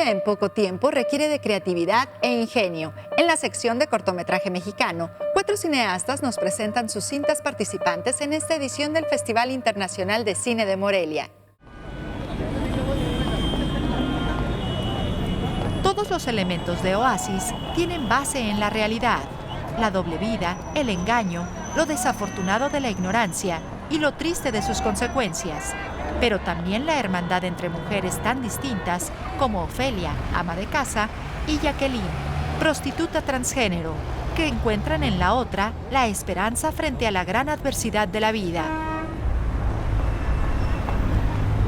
vida en poco tiempo requiere de creatividad e ingenio. En la sección de cortometraje mexicano, 4 cineastas nos presentan sus cintas participantes en esta edición del Festival Internacional de Cine de Morelia. Todos los elementos de Oasis tienen base en la realidad. La doble vida, el engaño, lo desafortunado de la ignorancia y lo triste de sus consecuencias. Pero también la hermandad entre mujeres tan distintas como Ofelia, ama de casa, y Jacqueline, prostituta transgénero, que encuentran en la otra la esperanza frente a la gran adversidad de la vida.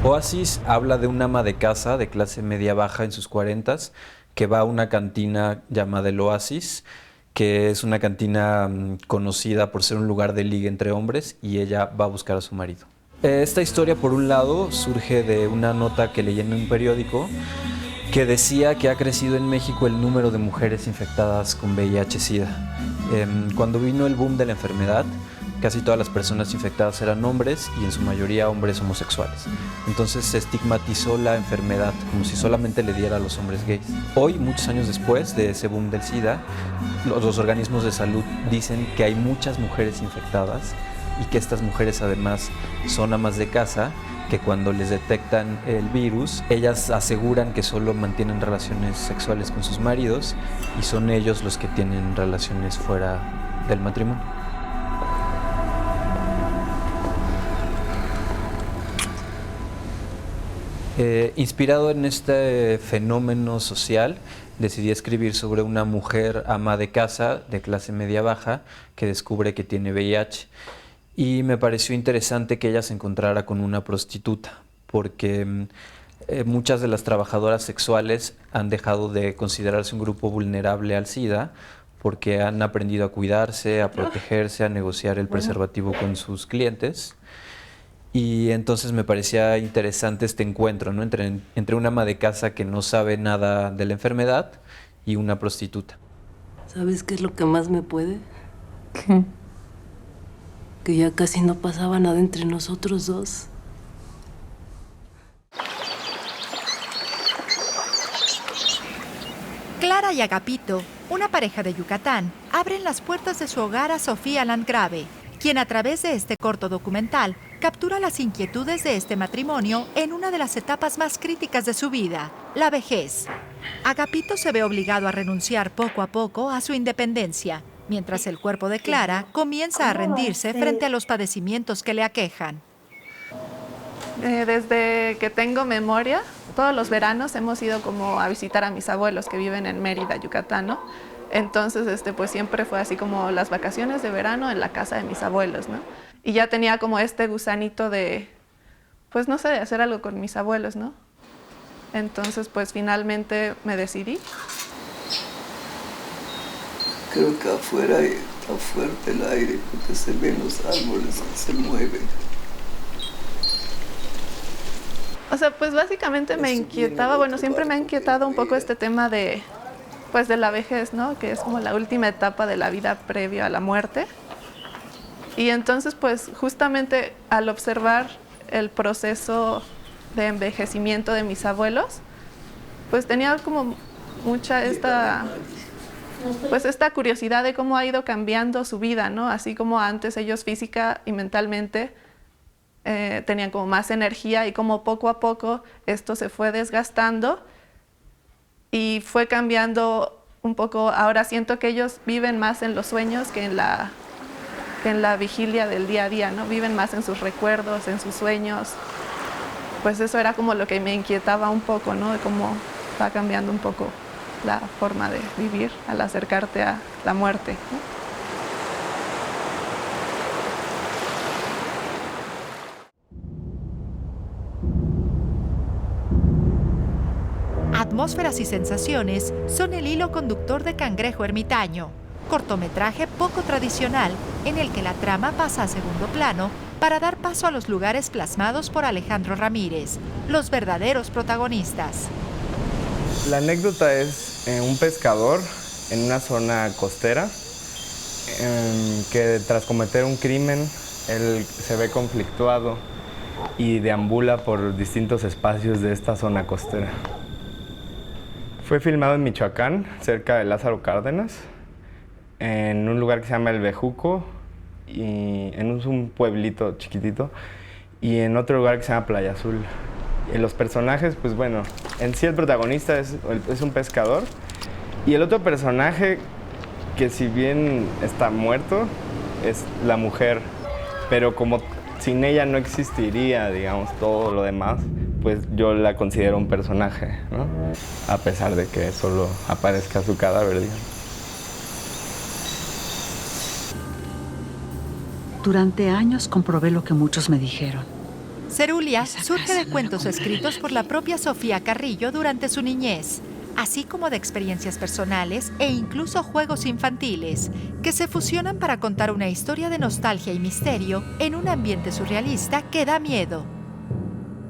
Oasis habla de una ama de casa de clase media baja en sus 40s que va a una cantina llamada el Oasis, que es una cantina conocida por ser un lugar de ligue entre hombres, y ella va a buscar a su marido. Esta historia, por un lado, surge de una nota que leí en un periódico que decía que ha crecido en México el número de mujeres infectadas con VIH-Sida. Cuando vino el boom de la enfermedad, casi todas las personas infectadas eran hombres y en su mayoría hombres homosexuales. Entonces se estigmatizó la enfermedad como si solamente le diera a los hombres gays. Hoy, muchos años después de ese boom del SIDA, los organismos de salud dicen que hay muchas mujeres infectadas y que estas mujeres además son amas de casa, que cuando les detectan el virus, ellas aseguran que solo mantienen relaciones sexuales con sus maridos y son ellos los que tienen relaciones fuera del matrimonio. Inspirado en este fenómeno social, decidí escribir sobre una mujer ama de casa de clase media baja que descubre que tiene VIH. Y me pareció interesante que ella se encontrara con una prostituta, porque muchas de las trabajadoras sexuales han dejado de considerarse un grupo vulnerable al SIDA porque han aprendido a cuidarse, a protegerse, a negociar el preservativo con sus clientes. Y entonces me parecía interesante este encuentro, ¿no? entre una ama de casa que no sabe nada de la enfermedad y una prostituta. ¿Sabes qué es lo que más me puede? ¿Qué? Que ya casi no pasaba nada entre nosotros dos. Clara y Agapito, una pareja de Yucatán, abren las puertas de su hogar a Sofía Landgrave, quien a través de este corto documental captura las inquietudes de este matrimonio en una de las etapas más críticas de su vida, la vejez. Agapito se ve obligado a renunciar poco a poco a su independencia, mientras el cuerpo de Clara comienza a rendirse frente a los padecimientos que le aquejan. Desde que tengo memoria, todos los veranos hemos ido como a visitar a mis abuelos que viven en Mérida, Yucatán, ¿no? Entonces, pues siempre fue así como las vacaciones de verano en la casa de mis abuelos, ¿no? Y ya tenía como este gusanito de, pues no sé, de hacer algo con mis abuelos, ¿no? Entonces, pues finalmente me decidí. Creo que afuera está fuerte el aire porque se ven los árboles que se mueven. O sea, pues básicamente me inquietaba, bueno, siempre me ha inquietado un poco este tema de, pues de la vejez, ¿no? Que es como la última etapa de la vida previo a la muerte. Y entonces, pues justamente al observar el proceso de envejecimiento de mis abuelos, pues tenía como mucha esta curiosidad de cómo ha ido cambiando su vida, ¿no? Así como antes ellos física y mentalmente tenían como más energía y como poco a poco esto se fue desgastando y fue cambiando un poco. Ahora siento que ellos viven más en los sueños que en la vigilia del día a día, ¿no? Viven más en sus recuerdos, en sus sueños. Pues eso era como lo que me inquietaba un poco, ¿no? De cómo va cambiando un poco la forma de vivir al acercarte a la muerte, ¿no? Atmósferas y sensaciones son el hilo conductor de Cangrejo Ermitaño, cortometraje poco tradicional en el que la trama pasa a segundo plano para dar paso a los lugares plasmados por Alejandro Ramírez, los verdaderos protagonistas. La anécdota es un pescador en una zona costera que tras cometer un crimen él se ve conflictuado y deambula por distintos espacios de esta zona costera. Fue filmado en Michoacán, cerca de Lázaro Cárdenas, en un lugar que se llama El Bejuco, y en un pueblito chiquitito, y en otro lugar que se llama Playa Azul. Y los personajes, pues bueno, en sí el protagonista es un pescador, y el otro personaje, que si bien está muerto, es la mujer, pero como sin ella no existiría, digamos, todo lo demás, pues yo la considero un personaje, ¿no? A pesar de que solo aparezca su cadáver, digamos. Durante años comprobé lo que muchos me dijeron. Cerulia Esa surge casa de no era cuentos como la escritos por la propia Sofía Carrillo durante su niñez, así como de experiencias personales e incluso juegos infantiles, que se fusionan para contar una historia de nostalgia y misterio en un ambiente surrealista que da miedo.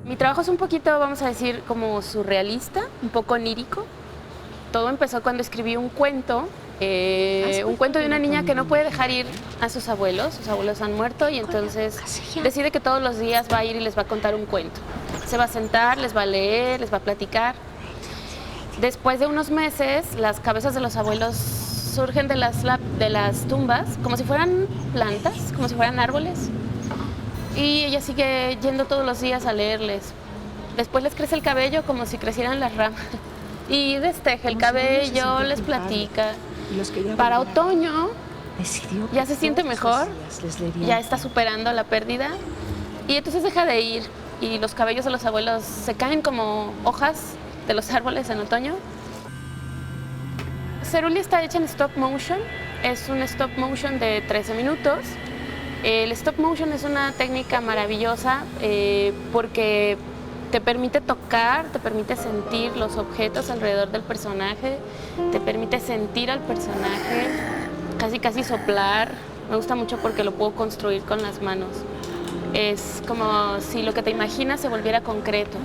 Mi trabajo es un poquito, vamos a decir, como surrealista, un poco onírico. Todo empezó cuando escribí un cuento de una niña que no puede dejar ir a sus abuelos han muerto y entonces decide que todos los días va a ir y les va a contar un cuento. Se va a sentar, les va a leer, les va a platicar. Después de unos meses, las cabezas de los abuelos surgen de las tumbas como si fueran plantas, como si fueran árboles. Y ella sigue yendo todos los días a leerles. Después les crece el cabello como si crecieran las ramas. Y desteje el cabello, les platica. Para otoño ya se siente mejor, ya está superando la pérdida. Y entonces deja de ir y los cabellos de los abuelos se caen como hojas de los árboles en otoño. Cerulia está hecha en stop motion. Es un stop motion de 13 minutos. El stop motion es una técnica maravillosa porque te permite tocar, te permite sentir los objetos alrededor del personaje, te permite sentir al personaje, casi soplar. Me gusta mucho porque lo puedo construir con las manos. Es como si lo que te imaginas se volviera concreto.